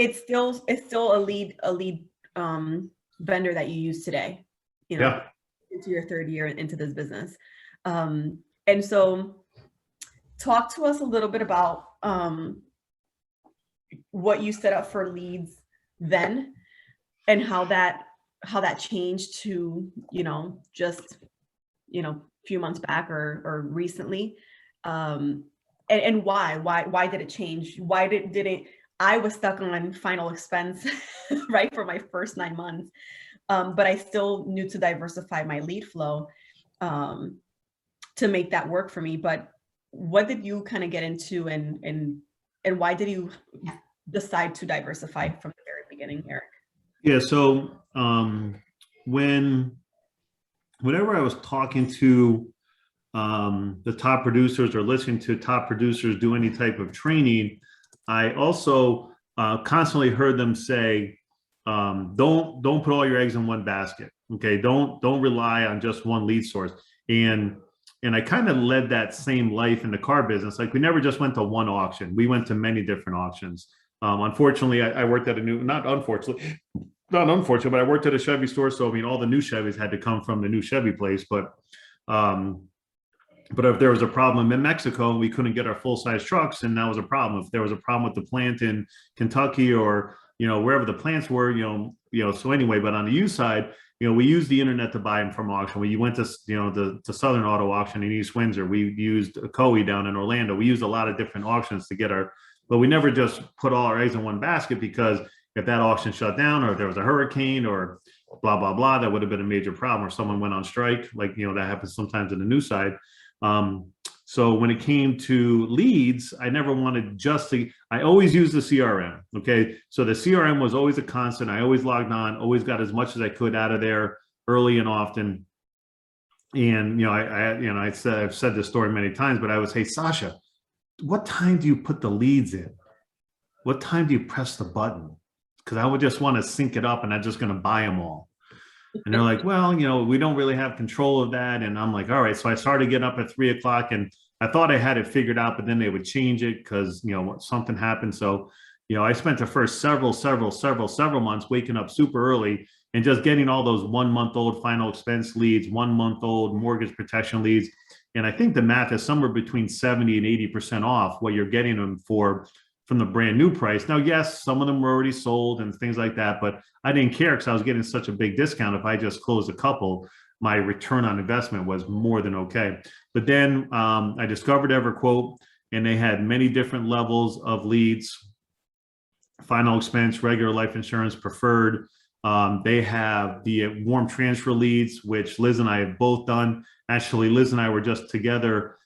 it's still a lead vendor that you use today, you know, Yeah. into your third year into this business. And so talk to us a little bit about what you set up for leads then, and how that changed to, you know, just, you know, a few months back or recently. And why did it change? Why did it, I was stuck on final expense, right, for my first 9 months. But I still knew to diversify my lead flow to make that work for me. But what did you kind of get into, and why did you decide to diversify from the very beginning, Eric? Yeah. So whenever I was talking to the top producers or listening to top producers do any type of training, I also constantly heard them say, don't put all your eggs in one basket. Okay. Don't rely on just one lead source. And I kind of led that same life in the car business. Like, we never just went to one auction. We went to many different auctions. Unfortunately, I worked at not unfortunately, but I worked at a Chevy store. So, I mean, all the new Chevys had to come from the new Chevy place. But if there was a problem in Mexico, we couldn't get our full-size trucks, and that was a problem. If there was a problem with the plant in Kentucky or, you know, wherever the plants were, you know, so anyway, but on the used side, you know, we used the internet to buy them from auction. We went to, you know, the Southern Auto Auction in East Windsor. We used COE down in Orlando. We used a lot of different auctions to get but we never just put all our eggs in one basket, because if that auction shut down, or if there was a hurricane or blah, blah, blah, that would have been a major problem, or someone went on strike. Like, you know, that happens sometimes in the news side. So when it came to leads, I never wanted I always used the CRM. Okay. So the CRM was always a constant. I always logged on, always got as much as I could out of there early and often. And, you know, I've said this story many times, but I would say, Sasha, what time do you put the leads in? What time do you press the button? Because I would just want to sync it up, and I'm just going to buy them all. And they're like, well, you know, we don't really have control of that. And I'm like, all right. So I started getting up at 3 o'clock, and I thought I had it figured out, but then they would change it because, you know, something happened. So, you know, I spent the first several months waking up super early and just getting all those 1-month-old final expense leads, 1-month-old mortgage protection leads. And I think the math is somewhere between 70 and 80% off what you're getting them for from the brand new price. Now, yes, some of them were already sold and things like that, but I didn't care because I was getting such a big discount. If I just closed a couple, my return on investment was more than okay. But then I discovered EverQuote, and they had many different levels of leads: final expense, regular life insurance, preferred. They have the warm transfer leads, which Liz and I have both done. Actually, Liz and I were just together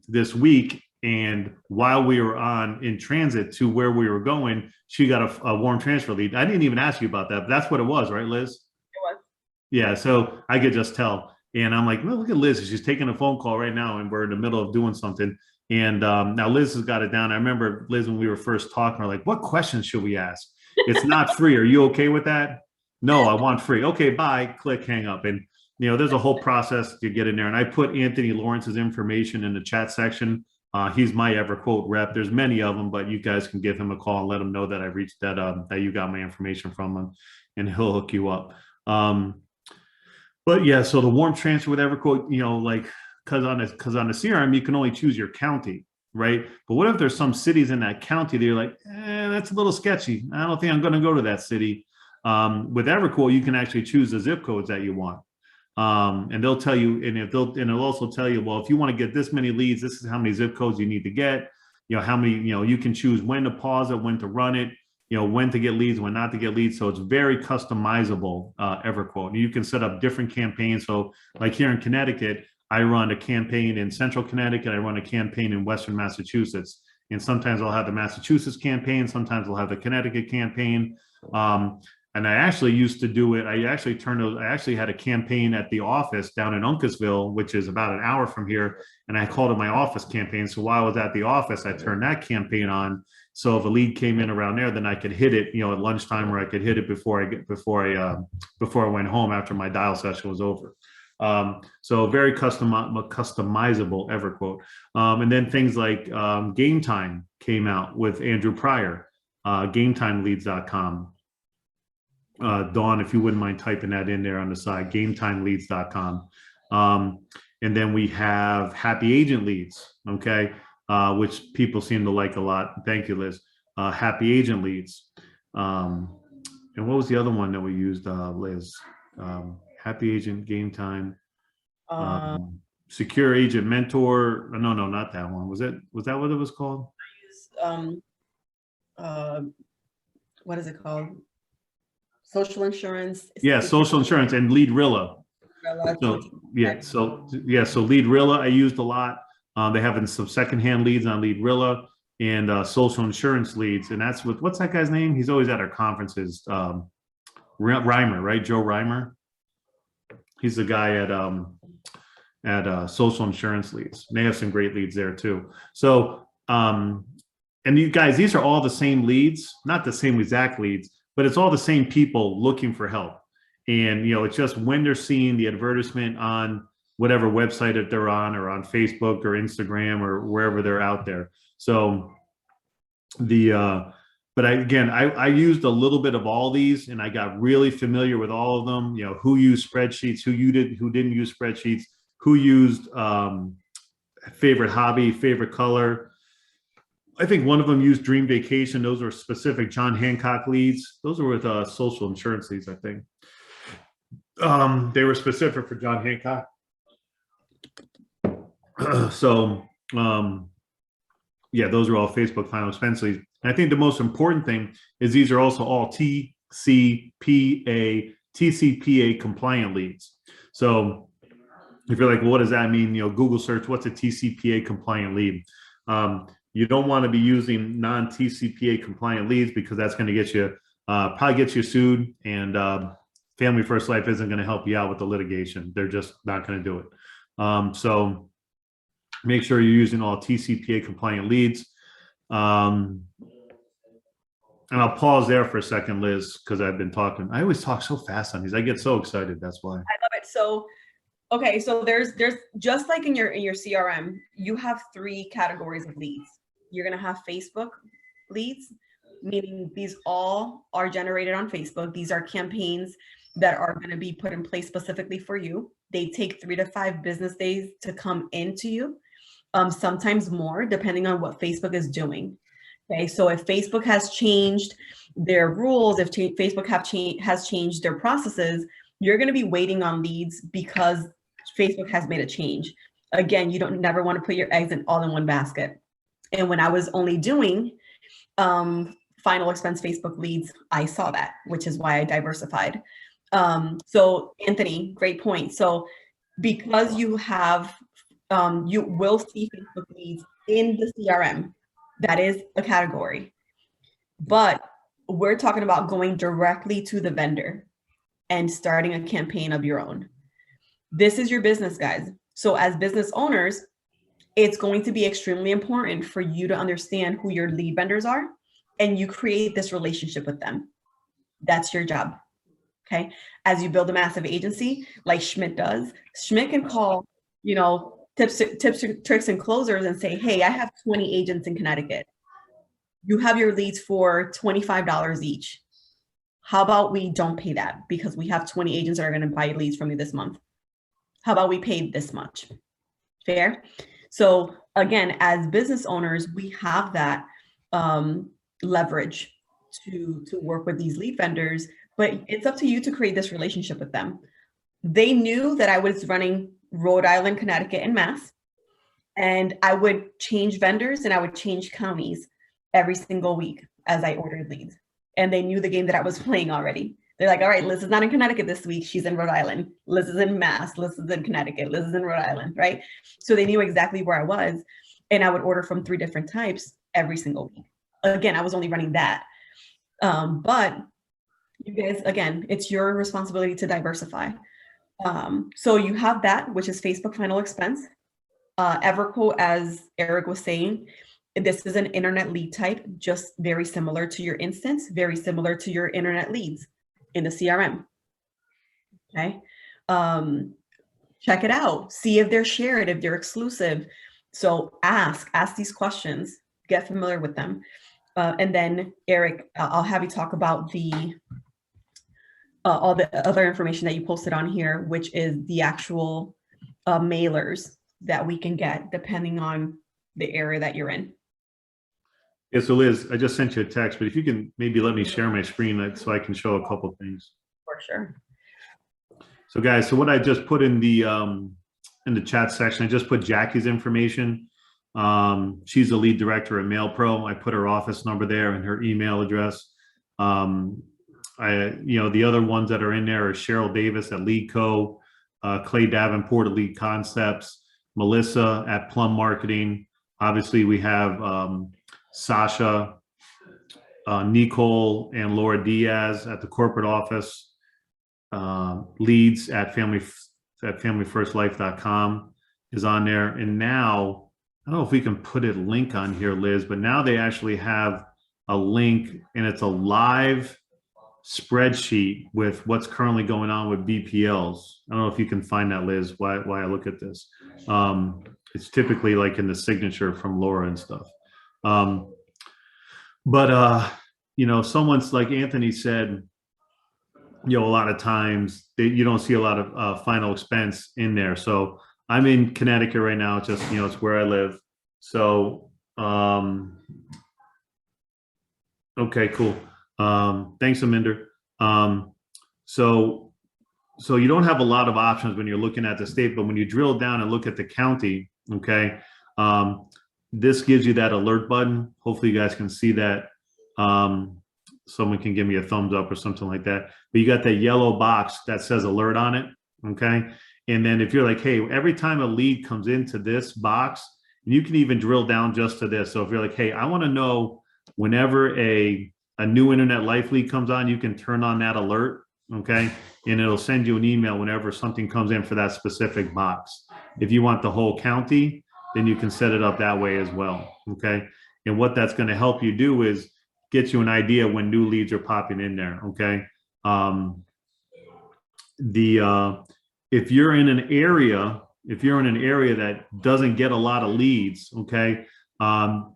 this week, and while we were in transit to where we were going, she got a warm transfer lead. I didn't even ask you about that, but that's what it was, right, Liz? It was. Yeah, so I could just tell. And I'm like, well, look at Liz. She's taking a phone call right now, and we're in the middle of doing something. And now Liz has got it down. I remember, Liz, when we were first talking, we're like, what questions should we ask? It's not free. Are you okay with that? No, I want free. Okay, bye. Click, hang up. And, you know, there's a whole process to get in there. And I put Anthony Lawrence's information in the chat section. He's my EverQuote rep. There's many of them, but you guys can give him a call and let him know that I reached that you got my information from him, and he'll hook you up. But yeah, so the warm transfer with EverQuote, you know, like, because on the CRM you can only choose your county, right? But what if there's some cities in that county that you're like, that's a little sketchy. I don't think I'm going to go to that city. With EverQuote, you can actually choose the zip codes that you want. And they'll tell you, and it'll also tell you, well, if you want to get this many leads, this is how many zip codes you need to get. You know, how many, you know, you can choose when to pause it, when to run it, you know, when to get leads, when not to get leads. So it's very customizable, EverQuote. And you can set up different campaigns. So like here in Connecticut, I run a campaign in Central Connecticut. I run a campaign in Western Massachusetts. And sometimes I'll have the Massachusetts campaign. Sometimes I'll have the Connecticut campaign. And I actually used to do it. I actually had a campaign at the office down in Uncasville, which is about an hour from here. And I called it my office campaign. So while I was at the office, I turned that campaign on. So if a lead came in around there, then I could hit it, you know, at lunchtime, or I could hit it before I went home after my dial session was over. So very customizable EverQuote. And then things like Game Time came out with Andrew Pryor. gametimeleads.com. Dawn, if you wouldn't mind typing that in there on the side, gametimeleads.com. And then we have Happy Agent Leads, okay, which people seem to like a lot. Thank you, Liz. Happy Agent Leads. And what was the other one that we used, Liz? Happy Agent, Game Time, Secure Agent Mentor. No, not that one. Was that what it was called? What is it called? Social insurance. Yeah, social insurance and Leadrilla. So Leadrilla I used a lot. They have some secondhand leads on Leadrilla and social insurance leads, and that's what's that guy's name? He's always at our conferences. Reimer, right? Joe Reimer. He's the guy at social insurance leads. And they have some great leads there too. So and you guys, these are all the same leads, not the same exact leads, but it's all the same people looking for help. And, it's just when they're seeing the advertisement on whatever website that they're on, or on Facebook or Instagram or wherever they're out there. So but I used a little bit of all these, and I got really familiar with all of them, who used spreadsheets, who didn't use spreadsheets, who used favorite hobby, favorite color. I think one of them used Dream Vacation. Those were specific John Hancock leads. Those were with social insurance leads, I think. They were specific for John Hancock. So, yeah, those are all Facebook final expense leads. And I think the most important thing is these are also all TCPA compliant leads. So if you're like, well, what does that mean? Google search, what's a TCPA compliant lead? You don't want to be using non-TCPA compliant leads, because that's going to get you, probably get you sued, and Family First Life isn't going to help you out with the litigation. They're just not going to do it. So make sure you're using all TCPA compliant leads. And I'll pause there for a second, Liz, because I've been talking. I always talk so fast on these. I get so excited. That's why. I love it. So, okay. So there's just like in your CRM, you have 3 categories of leads. You're going to have Facebook leads, meaning these all are generated on Facebook. These are campaigns that are going to be put in place specifically for you. They take 3 to 5 business days to come into you, sometimes more, depending on what Facebook is doing. Okay, so if Facebook has changed their rules, if Facebook has changed their processes, you're going to be waiting on leads because Facebook has made a change. Again, you don't never want to put your eggs all in one basket. And when I was only doing final expense Facebook leads, I saw that, which is why I diversified. So Anthony, great point. So because you have, you will see Facebook leads in the CRM. That is a category, but we're talking about going directly to the vendor and starting a campaign of your own. This is your business, guys. So as business owners, it's going to be extremely important for you to understand who your lead vendors are, and you create this relationship with them. That's your job. Okay. As you build a massive agency like Schmidt does, Schmidt can call, tips, tricks, and closers and say, hey, I have 20 agents in Connecticut. You have your leads for $25 each. How about we don't pay that, because we have 20 agents that are going to buy leads from you this month? How about we pay this much? Fair? So again, as business owners, we have that leverage to work with these lead vendors, but it's up to you to create this relationship with them. They knew that I was running Rhode Island, Connecticut, and Mass, and I would change vendors and I would change counties every single week as I ordered leads. And they knew the game that I was playing already. They're like, all right, Liz is not in Connecticut this week. She's in Rhode Island. Liz is in Mass. Liz is in Connecticut. Liz is in Rhode Island, right? So they knew exactly where I was, and I would order from 3 different types every single week. Again, I was only running that. But you guys, again, it's your responsibility to diversify. So you have that, which is Facebook final expense. EverQuote, as Eric was saying, this is an internet lead type, just very similar to your instance, very similar to your internet leads in the CRM. Okay. Check it out. See if they're shared, if they're exclusive. So ask these questions, get familiar with them. And then Eric, I'll have you talk about all the other information that you posted on here, which is the actual mailers that we can get depending on the area that you're in. Yeah, so Liz, I just sent you a text, but if you can maybe let me share my screen so I can show a couple of things. For sure. So guys, so what I just put in the chat section, I just put Jackie's information. She's the lead director at MailPro. I put her office number there and her email address. The other ones that are in there are Cheryl Davis at LeadCo, Clay Davenport at Lead Concepts, Melissa at Plum Marketing. Obviously, we have Sasha, Nicole, and Laura Diaz at the corporate office. Leads at familyfirstlife.com is on there. And now, I don't know if we can put a link on here, Liz, but now they actually have a link, and it's a live spreadsheet with what's currently going on with BPLs. I don't know if you can find that, Liz, why I look at this. It's typically like in the signature from Laura and stuff. Someone's like Anthony said, a lot of times you don't see a lot of final expense in there. So I'm in Connecticut right now. It's just, it's where I live. So, okay, cool. Thanks, Aminder. So you don't have a lot of options when you're looking at the state, but when you drill down and look at the county, okay, this gives you that alert button. Hopefully you guys can see that. Someone can give me a thumbs up or something like that. But you got that yellow box that says alert on it, okay? And then if you're like, hey, every time a lead comes into this box, and you can even drill down just to this. So if you're like, hey, I want to know whenever a new internet life lead comes on, you can turn on that alert, okay? And it'll send you an email whenever something comes in for that specific box. If you want the whole county, then you can set it up that way as well, okay? And what that's going to help you do is get you an idea when new leads are popping in there, okay? If you're in an area that doesn't get a lot of leads, okay,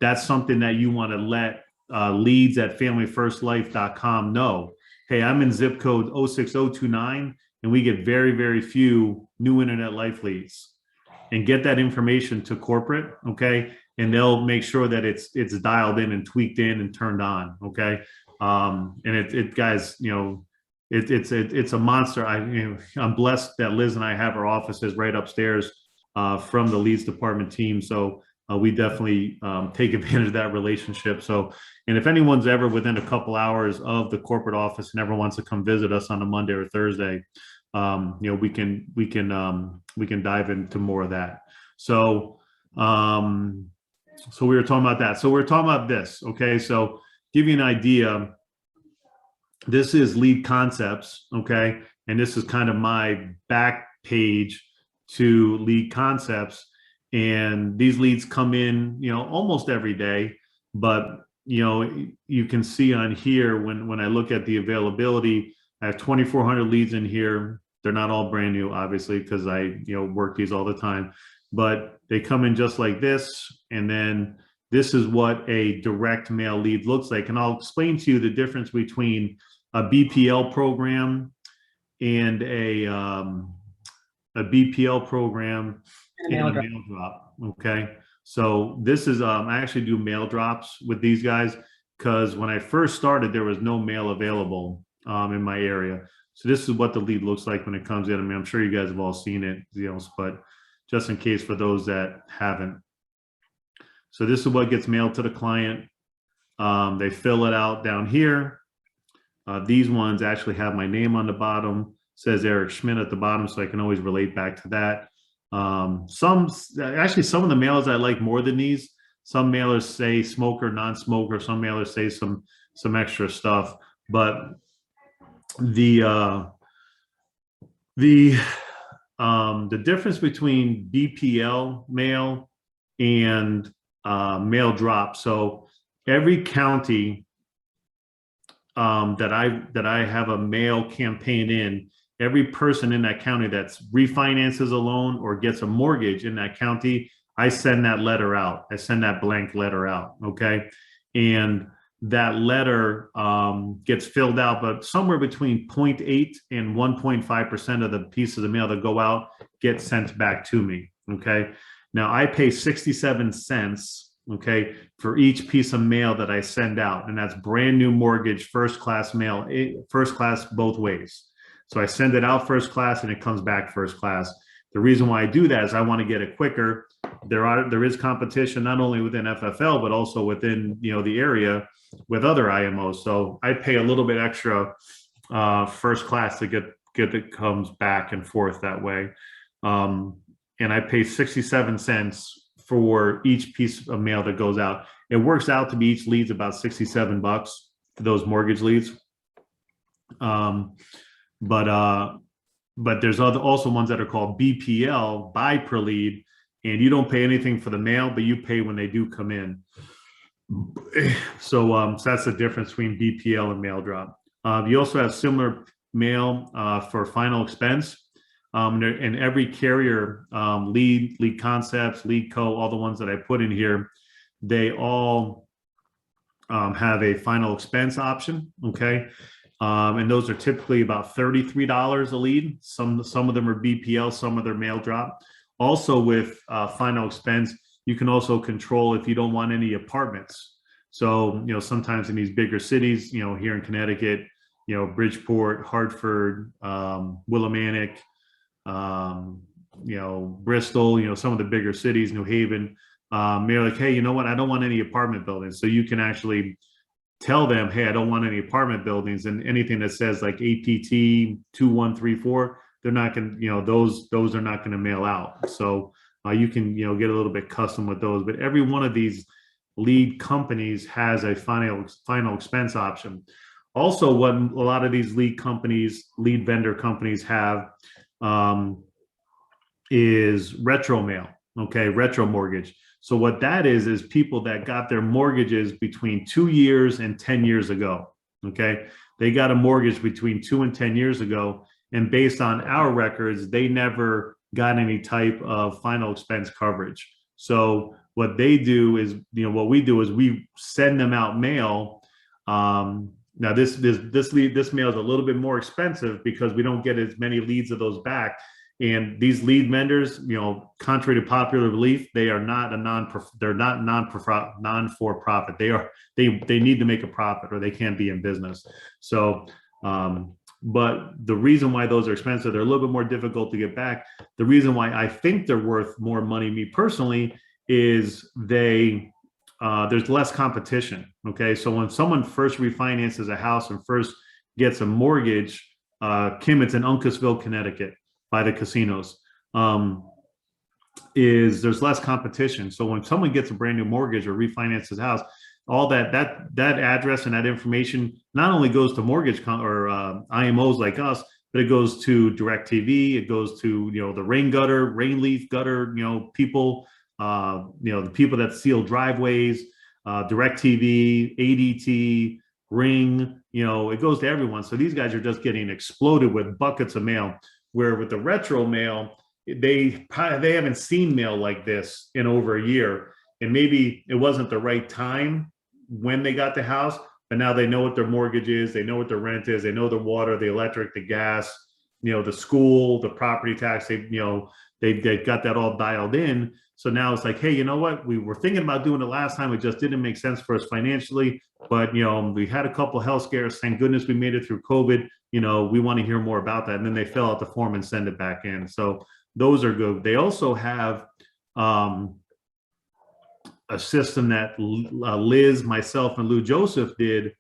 that's something that you want to let leads at familyfirstlife.com know. Hey, I'm in zip code 06029, and we get very, very few new internet life leads. And get that information to corporate, okay? And they'll make sure that it's dialed in and tweaked in and turned on, okay? And guys, it's a monster. I'm blessed that Liz and I have our offices right upstairs from the leads department team. So we definitely take advantage of that relationship. So, and if anyone's ever within a couple hours of the corporate office and ever wants to come visit us on a Monday or Thursday, we can dive into more of that. So we were talking about that. So we're talking about this. Okay. So give you an idea. This is Lead Concepts. Okay. And this is kind of my back page to Lead Concepts. And these leads come in, almost every day, but you can see on here when I look at the availability, I have 2,400 leads in here. They're not all brand new, obviously, because I work these all the time, but they come in just like this. And then this is what a direct mail lead looks like. And I'll explain to you the difference between a BPL program and a BPL program and a mail drop. Okay. So this is, I actually do mail drops with these guys because when I first started, there was no mail available in my area. So this is what the lead looks like when it comes in. I mean, I'm sure you guys have all seen it, but just in case for those that haven't. So this is what gets mailed to the client. They fill it out down here. These ones actually have my name on the bottom, says Eric Schmidt at the bottom, so I can always relate back to that. Some of the mailers I like more than these. Some mailers say smoker, non-smoker. Some mailers say some extra stuff, but the difference between BPL mail and mail drop. So every county that I have a mail campaign in, every person in that county that refinances a loan or gets a mortgage in that county, I send that letter out. I send that blank letter out. Okay. And that letter gets filled out, but somewhere between 0.8 and 1.5% of the pieces of mail that go out get sent back to me. Okay. Now I pay 67 cents, okay, for each piece of mail that I send out. And that's brand new mortgage, first class mail, first class both ways. So I send it out first class and it comes back first class. The reason why I do that is I want to get it quicker. There is competition not only within FFL, but also within, you know, the area with other IMOs. So I pay a little bit extra first class to get it comes back and forth that way. And I pay 67 cents for each piece of mail that goes out. It works out to be each lead's about 67 bucks for those mortgage leads. But there's also ones that are called BPL, buy per lead, and you don't pay anything for the mail, but you pay when they do come in. So that's the difference between BPL and mail drop. You also have similar mail for final expense. And every carrier, lead concepts, lead co, all the ones that I put in here, they all have a final expense option. Okay. And those are typically about $33 a lead. Some of them are BPL, some of them are mail drop. Also with final expense, you can also control if you don't want any apartments. So, you know, sometimes in these bigger cities, you know, here in Connecticut, you know, Bridgeport, Hartford, Willimantic, you know, Bristol, you know, some of the bigger cities, New Haven, they're like, hey, you know what? I don't want any apartment buildings. So you can actually tell them, hey, I don't want any apartment buildings, and anything that says like APT 2134, they're not going to, you know, those are not going to mail out. So you can, you know, get a little bit custom with those, but every one of these lead companies has a final expense option. Also, what a lot of these lead vendor companies have is retro mail, okay, retro mortgage. So what that is people that got their mortgages between 2 years and 10 years ago, okay? They got a mortgage between 2 and 10 years ago, and based on our records, they never got any type of final expense coverage. So what they do is, you know, what we do is we send them out mail. Now this mail is a little bit more expensive because we don't get as many leads of those back. And these lead vendors, you know, contrary to popular belief, they are not they're not non-for-profit. They need to make a profit or they can't be in business. So, but the reason why those are expensive, they're a little bit more difficult to get back. The reason why I think they're worth more money, me personally, is there's less competition. Okay, so when someone first refinances a house and first gets a mortgage, Kim, it's in Uncasville, Connecticut, by the casinos, there's less competition. So when someone gets a brand new mortgage or refinances a house, all that address and that information not only goes to mortgage or IMOs like us, but it goes to DirecTV, it goes to, you know, the rain leaf gutter, you know, people, you know, the people that seal driveways, DirecTV, ADT, Ring, you know, it goes to everyone. So these guys are just getting exploded with buckets of mail. Where with the retro mail, they haven't seen mail like this in over a year, and maybe it wasn't the right time when they got the house, but now they know what their mortgage is, they know what their rent is, they know the water, the electric, the gas, you know, the school, the property tax. They've got that all dialed in. So now it's like, hey, you know what? We were thinking about doing it last time. It just didn't make sense for us financially. But, you know, we had a couple health scares. Thank goodness we made it through COVID. You know, we want to hear more about that. And then they fill out the form and send it back in. So those are good. They also have a system that Liz, myself, and Lou Joseph did,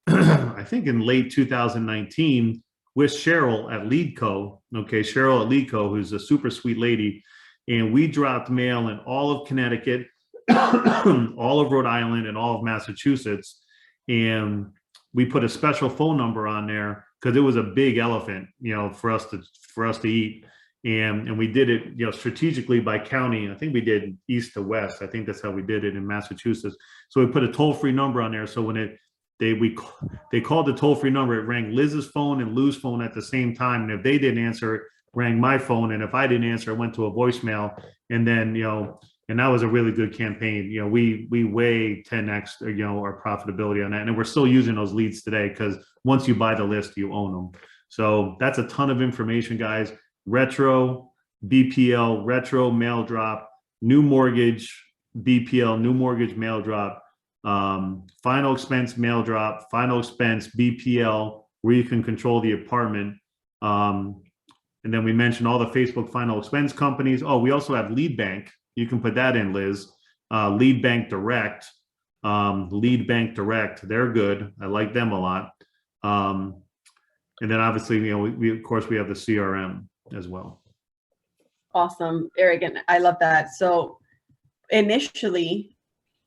I think in late 2019 with Cheryl at LeadCo. Okay, Cheryl at LeadCo, who's a super sweet lady. And we dropped mail in all of Connecticut, all of Rhode Island, and all of Massachusetts. And we put a special phone number on there because it was a big elephant, you know, for us to eat. And we did it, you know, strategically by county. I think we did east to west. I think that's how we did it in Massachusetts. So we put a toll-free number on there. So when they called the toll-free number, it rang Liz's phone and Lou's phone at the same time. And if they didn't answer, it rang my phone. And if I didn't answer, it went to a voicemail. And then, you know, And that was a really good campaign. You know, we way 10x, you know, our profitability on that. And we're still using those leads today because once you buy the list, you own them. So that's a ton of information, guys. Retro, BPL, retro mail drop, new mortgage, BPL, new mortgage mail drop, final expense mail drop, final expense BPL, where you can control the apartment. And then we mentioned all the Facebook final expense companies. Oh, we also have Lead Bank. You can put that in, Liz. Lead Bank Direct. Lead Bank Direct. They're good. I like them a lot. And then obviously, you know, we of course we have the CRM as well. Awesome, Eric, and I love that. So initially,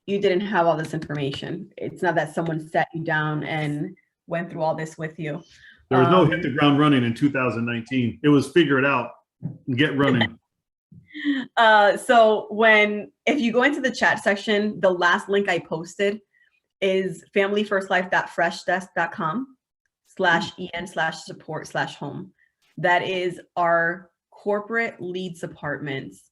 you didn't have all this information. It's not that someone sat you down and went through all this with you. There was no hit the ground running in 2019. It was figure it out and get running. So if you go into the chat section, the last link I posted is familyfirstlife.com/en/support/home. That is our corporate leads department's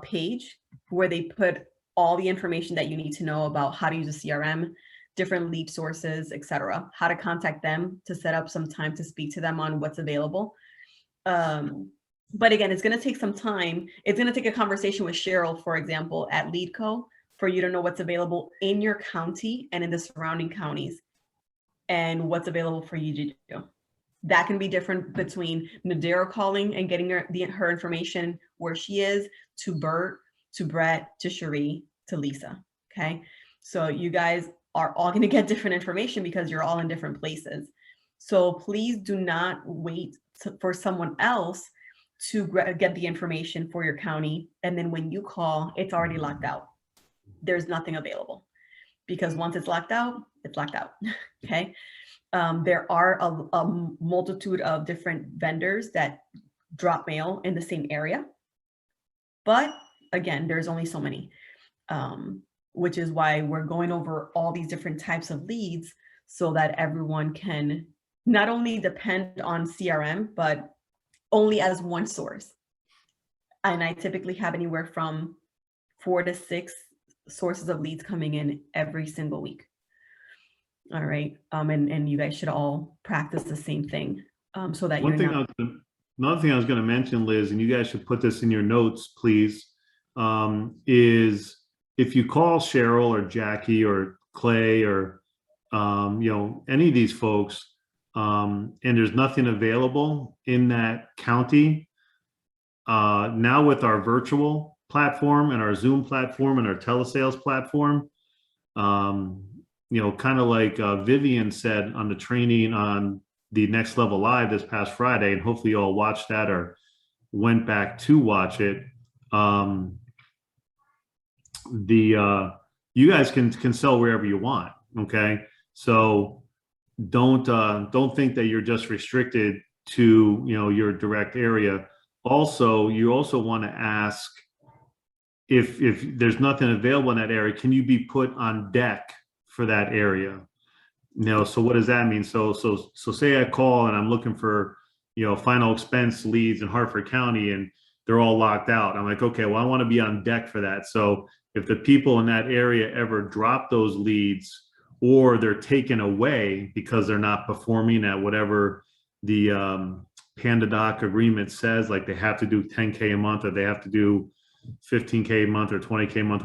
page where they put all the information that you need to know about how to use a CRM, different lead sources, etc., how to contact them to set up some time to speak to them on what's available. But again, it's going to take some time. It's going to take a conversation with Cheryl, for example, at LeadCo, for you to know what's available in your county and in the surrounding counties and what's available for you to do. That can be different between Nadira calling and getting her information where she is, to Bert, to Brett, to Cherie, to Lisa. Okay. So you guys are all going to get different information because you're all in different places. So please do not wait for someone else to get the information for your county. And then when you call, it's already locked out. There's nothing available because once it's locked out, it's locked out. Okay. There are a multitude of different vendors that drop mail in the same area. But again, there's only so many, which is why we're going over all these different types of leads so that everyone can not only depend on CRM, but only as one source. And I typically have anywhere from 4 to 6 sources of leads coming in every single week. All right. And you guys should all practice the same thing so that another thing I was going to mention, Liz, and you guys should put this in your notes, please, is if you call Cheryl or Jackie or Clay or, you know, any of these folks, and there's nothing available in that county, now with our virtual platform and our Zoom platform and our telesales platform, you know, kind of like Vivian said on the training on the Next Level Live this past Friday, and hopefully you all watched that or went back to watch it. You guys can sell wherever you want. Okay. So don't think that you're just restricted to, you know, your direct area. Also, you also want to ask if there's nothing available in that area, can you be put on deck for that area? You know, so what does that mean? So say I call and I'm looking for, you know, final expense leads in Hartford County and they're all locked out. I'm like, okay, well, I want to be on deck for that. So if the people in that area ever drop those leads or they're taken away because they're not performing at whatever the PandaDoc agreement says, like they have to do 10K a month or they have to do 15K a month or 20K a month,